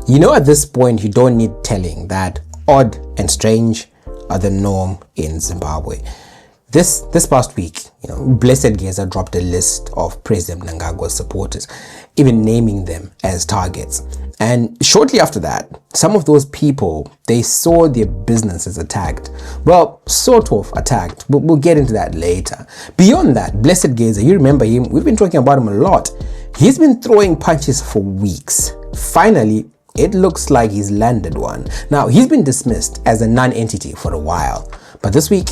You know, at this point, you don't need telling that odd and strange are the norm in Zimbabwe. This past week, Blessed Geza dropped a list of President Mnangagwa's supporters, even naming them as targets. And shortly after that, some of those people, they saw their businesses attacked. Well, sort of attacked, but we'll get into that later. Beyond that, Blessed Geza, you remember him, we've been talking about him a lot. He's been throwing punches for weeks. Finally, it looks like he's landed one. Now, he's been dismissed as a non-entity for a while, but this week,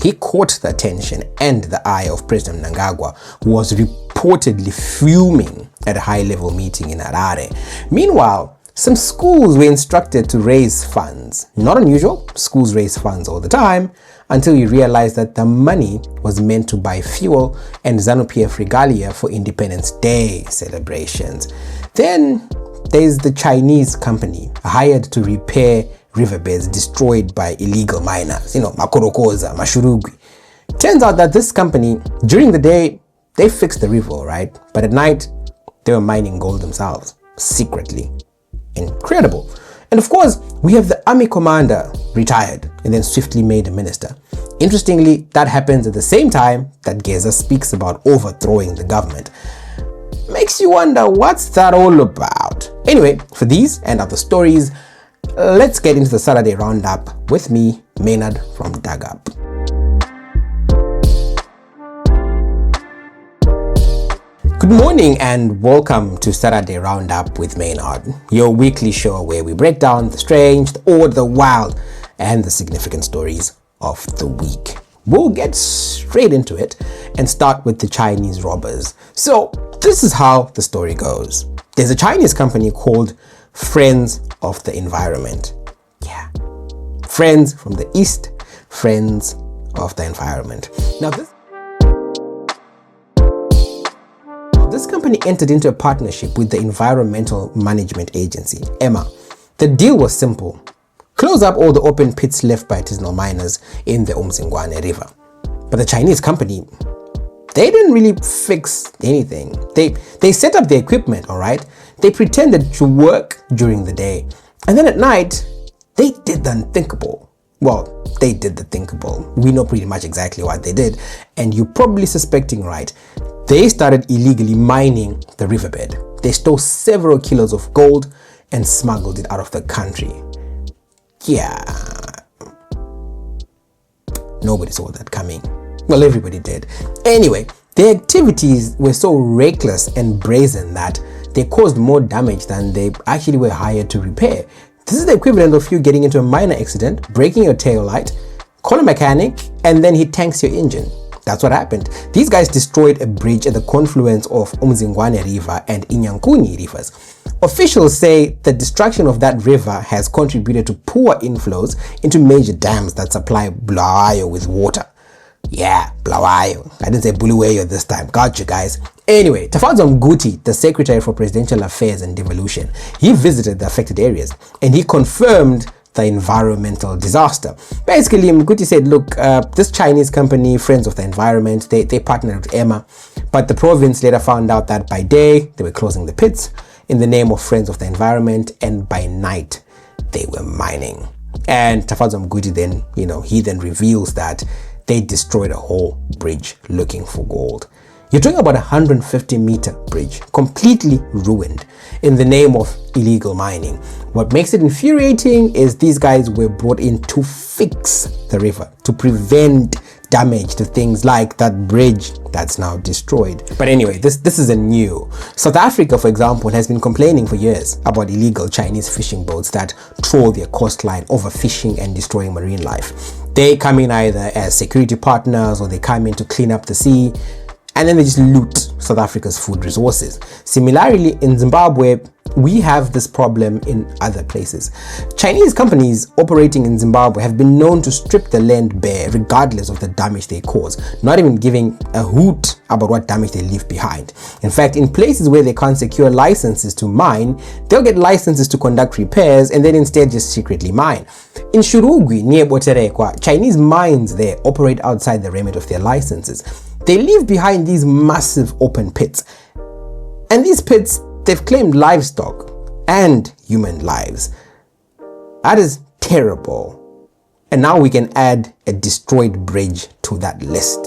he caught the attention and the eye of President Mnangagwa, who was reportedly fuming at a high-level meeting in Harare. Meanwhile, some schools were instructed to raise funds. Not unusual, schools raise funds all the time, until you realize that the money was meant to buy fuel and ZANU-PF regalia for Independence Day celebrations. Then there's the Chinese company hired to repair riverbeds destroyed by illegal miners, Makorokoza, Mashurugwi. Turns out that this company, during the day, they fixed the river, right? But at night, they were mining gold themselves, secretly. Incredible. And of course, we have the army commander retired and then swiftly made a minister. Interestingly, that happens at the same time that Geza speaks about overthrowing the government. Makes you wonder, what's that all about? Anyway, for these and other stories, let's get into the Saturday Roundup with me, Maynard from Dagup. Good morning and welcome to Saturday Roundup with Maynard, your weekly show where we break down the strange, the odd, the wild, and the significant stories of the week. We'll get straight into it and start with the Chinese robbers. So this is how the story goes. There's a Chinese company called Friends of the Environment. Yeah. Friends from the East, Friends of the Environment. Now this company entered into a partnership with the Environmental Management Agency, EMA. The deal was simple. Close up all the open pits left by artisanal miners in the Umzingwane River. But the Chinese company, they didn't really fix anything. They set up the equipment, all right? They pretended to work during the day. And then at night, they did the unthinkable. Well, they did the thinkable. We know pretty much exactly what they did. And you're probably suspecting right. They started illegally mining the riverbed. They stole several kilos of gold and smuggled it out of the country. Yeah. Nobody saw that coming. Well, everybody did. Anyway, their activities were so reckless and brazen that they caused more damage than they actually were hired to repair. This is the equivalent of you getting into a minor accident, breaking your tail light, call a mechanic, and then he tanks your engine. That's what happened. These guys destroyed a bridge at the confluence of Umzingwane River and Inyankuni rivers. Officials say the destruction of that river has contributed to poor inflows into major dams that supply Bulawayo with water. Yeah, Bulawayo. I didn't say Bulawayo this time. Gotcha, guys. Anyway, Tafadzwa Mguti, the Secretary for Presidential Affairs and Devolution, he visited the affected areas and he confirmed the environmental disaster. Basically, Mguti said, look, this Chinese company, Friends of the Environment, they partnered with EMA, but the province later found out that by day, they were closing the pits in the name of Friends of the Environment, and by night, they were mining. And Tafadzwa Mguti then, he then reveals that they destroyed a whole bridge looking for gold. You're talking about a 150-meter bridge, completely ruined in the name of illegal mining. What makes it infuriating is these guys were brought in to fix the river, to prevent damage to things like that bridge that's now destroyed. But anyway, this isn't new. South Africa, for example, has been complaining for years about illegal Chinese fishing boats that troll their coastline, overfishing and destroying marine life. They come in either as security partners or they come in to clean up the sea, and then they just loot South Africa's food resources. Similarly, in Zimbabwe, we have this problem in other places. Chinese companies operating in Zimbabwe have been known to strip the land bare regardless of the damage they cause, not even giving a hoot about what damage they leave behind. In fact, in places where they can't secure licenses to mine, they'll get licenses to conduct repairs and then instead just secretly mine. In Shurugwi, near Boterekwa, Chinese mines there operate outside the remit of their licenses. They leave behind these massive open pits. And these pits, they've claimed livestock and human lives. That is terrible. And now we can add a destroyed bridge to that list.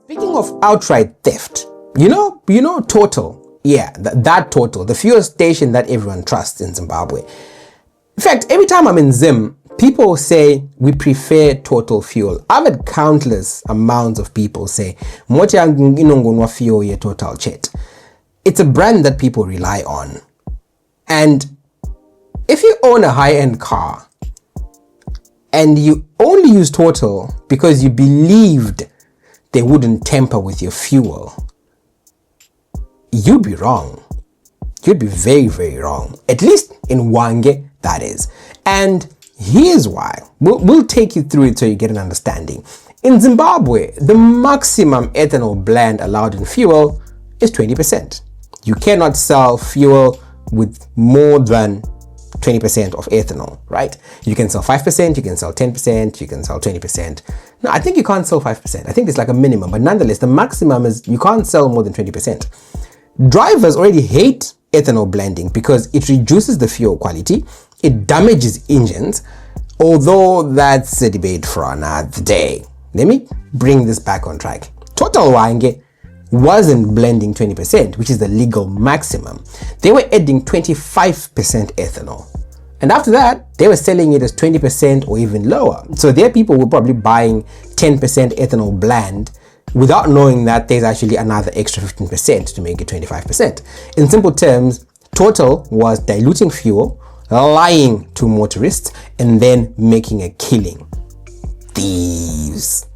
Speaking of outright theft, you know Total. Yeah, that Total, the fuel station that everyone trusts in Zimbabwe. In fact, every time I'm in Zim, people say we prefer Total fuel. I've had countless amounts of people say, "Moti yangu inongonwa fuel ye Total chet." It's a brand that people rely on. And if you own a high-end car and you only use Total because you believed they wouldn't tamper with your fuel, you'd be wrong. You'd be very, very wrong. At least in Wange, that is. And here's why. We'll take you through it so you get an understanding. In Zimbabwe, the maximum ethanol blend allowed in fuel is 20%. You cannot sell fuel with more than 20% of ethanol, right? You can sell 5%, you can sell 10%, you can sell 20%. No, I think you can't sell 5%. I think it's like a minimum, but nonetheless, the maximum is you can't sell more than 20%. Drivers already hate ethanol blending because it reduces the fuel quality, it damages engines, although that's a debate for another day. Let me bring this back on track. Total Wange wasn't blending 20%, which is the legal maximum. They were adding 25% ethanol. And after that, they were selling it as 20% or even lower. So their people were probably buying 10% ethanol blend without knowing that there's actually another extra 15% to make it 25%. In simple terms, Total was diluting fuel, lying to motorists, and then making a killing. Thieves.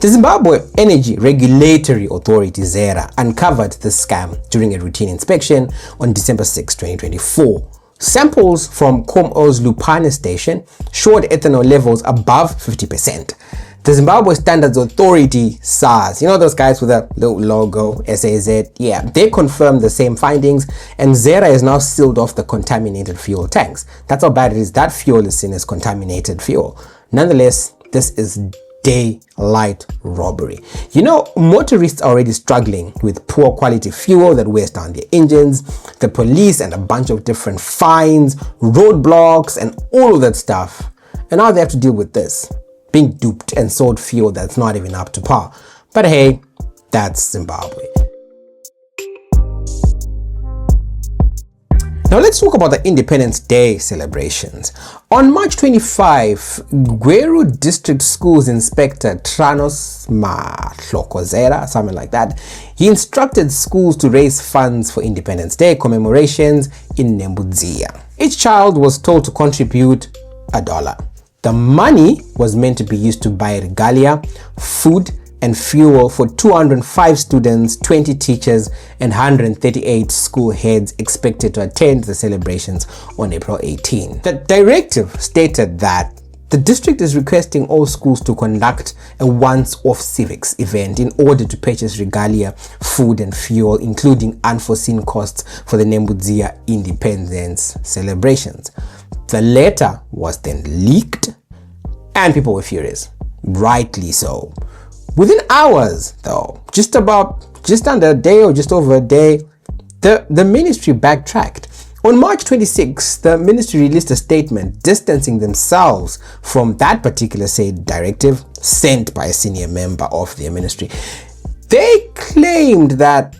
The Zimbabwe Energy Regulatory Authority, ZERA, uncovered this scam during a routine inspection on December 6, 2024. Samples from Como's Lupane station showed ethanol levels above 50%. The Zimbabwe Standards Authority, SARS, you know those guys with a little logo, SAZ, yeah, they confirmed the same findings, and ZERA is now sealed off the contaminated fuel tanks. That's how bad it is. That fuel is seen as contaminated fuel. Nonetheless, this is daylight robbery. You know, motorists are already struggling with poor quality fuel that wears down their engines, the police and a bunch of different fines, roadblocks, and all of that stuff. And now they have to deal with this, being duped and sold fuel that's not even up to par. But hey, that's Zimbabwe. Now let's talk about the Independence Day celebrations. On March 25, Gweru District Schools Inspector Tranos Mahlokozera, something like that, he instructed schools to raise funds for Independence Day commemorations in Nembudzia. Each child was told to contribute $1. The money was meant to be used to buy regalia, food, and fuel for 205 students, 20 teachers, and 138 school heads expected to attend the celebrations on April 18. The directive stated that the district is requesting all schools to conduct a once-off civics event in order to purchase regalia, food, and fuel, including unforeseen costs for the Nembudzia independence celebrations. The letter was then leaked, and people were furious. Rightly so. Within hours, though, just under a day or just over a day, the ministry backtracked. On March 26, the ministry released a statement distancing themselves from that particular said directive sent by a senior member of their ministry. They claimed that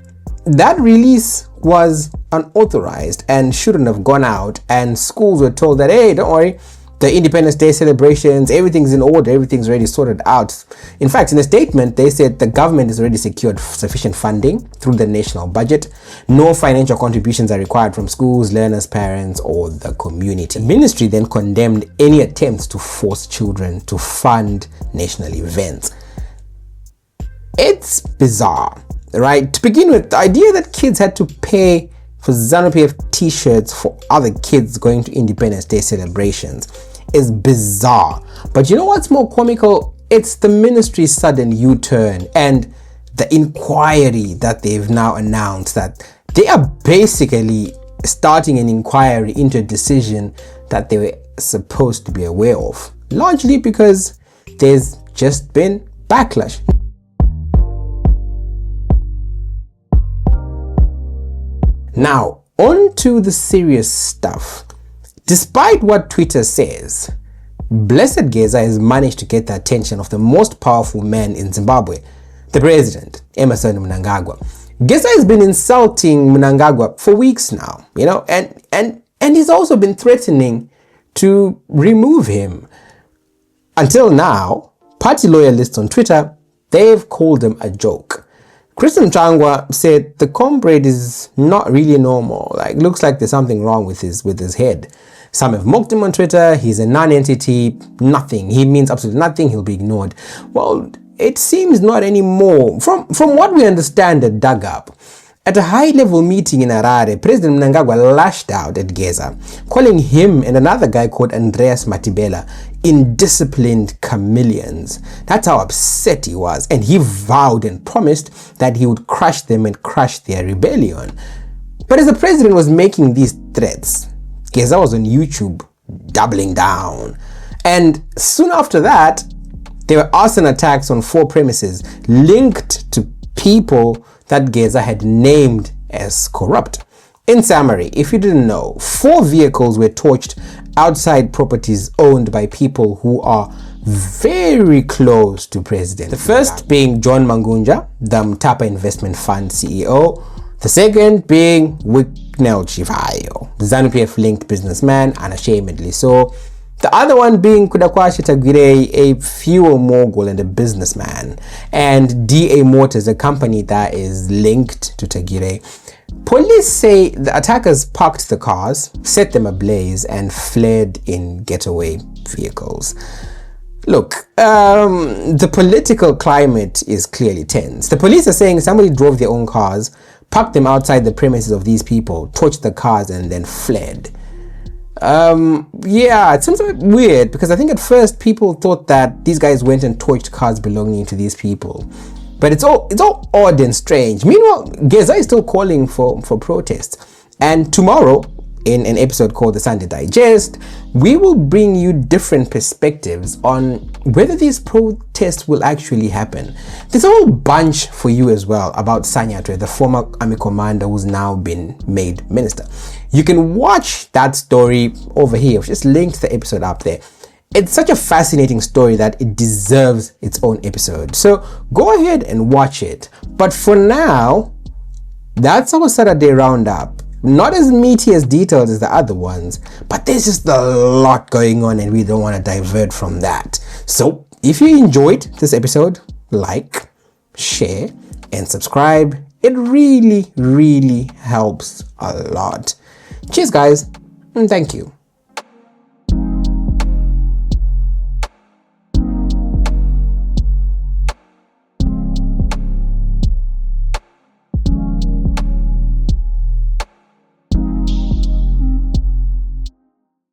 that release was unauthorized and shouldn't have gone out, and schools were told that, hey, don't worry, the Independence Day celebrations, everything's in order, everything's already sorted out. In fact, in a statement, they said the government has already secured sufficient funding through the national budget. No financial contributions are required from schools, learners, parents, or the community. The ministry then condemned any attempts to force children to fund national events. It's bizarre, right? To begin with, the idea that kids had to pay for ZANU-PF t-shirts for other kids going to Independence Day celebrations is bizarre. But you know what's more comical? It's the ministry's sudden U-turn and the inquiry that they've now announced, that they are basically starting an inquiry into a decision that they were supposed to be aware of, largely because there's just been backlash. Now, on to the serious stuff. Despite what Twitter says, Blessed Geza has managed to get the attention of the most powerful man in Zimbabwe, the president, Emmerson Mnangagwa. Geza has been insulting Mnangagwa for weeks now, and he's also been threatening to remove him. Until now, party loyalists on Twitter, they've called him a joke. Christian Changwa said the comrade is not really normal, looks like there's something wrong with his head. Some have mocked him on Twitter, he's a non-entity, nothing, he means absolutely nothing, he'll be ignored. Well, it seems not anymore. From what we understand at Dug Up, at a high-level meeting in Harare, President Mnangagwa lashed out at Geza, calling him and another guy called Andreas Matibela indisciplined chameleons. That's how upset he was, and he vowed and promised that he would crush them and crush their rebellion. But as the president was making these threats, Geza was on YouTube doubling down. And soon after that, there were arson attacks on 4 premises linked to people that Geza had named as corrupt. In summary, if you didn't know, 4 vehicles were torched outside properties owned by people who are very close to President. The first being John Mangunja, the Mtapa Investment Fund CEO. The second being Wicknell Chivayo, the ZANU-PF-linked businessman, unashamedly so. The other one being Kudakwashi Tagwire, a fuel mogul and a businessman, and DA Motors, a company that is linked to Tagwire. Police say the attackers parked the cars, set them ablaze, and fled in getaway vehicles. Look, the political climate is clearly tense. The police are saying somebody drove their own cars, parked them outside the premises of these people, torched the cars, and then fled. Yeah, it seems a bit weird because I think at first people thought that these guys went and torched cars belonging to these people. But it's all odd and strange. Meanwhile, Geza is still calling for protests. And tomorrow, in an episode called The Sunday Digest, we will bring you different perspectives on whether these protests will actually happen. There's a whole bunch for you as well about Sanyatwe, the former army commander who's now been made minister. You can watch that story over here. I've just linked the episode up there. It's such a fascinating story that it deserves its own episode. So go ahead and watch it. But for now, that's our Saturday Roundup. Not as meaty as detailed as the other ones, but there's just a lot going on and we don't want to divert from that. So if you enjoyed this episode, like, share, and subscribe. It really, really helps a lot. Cheers, guys, and thank you.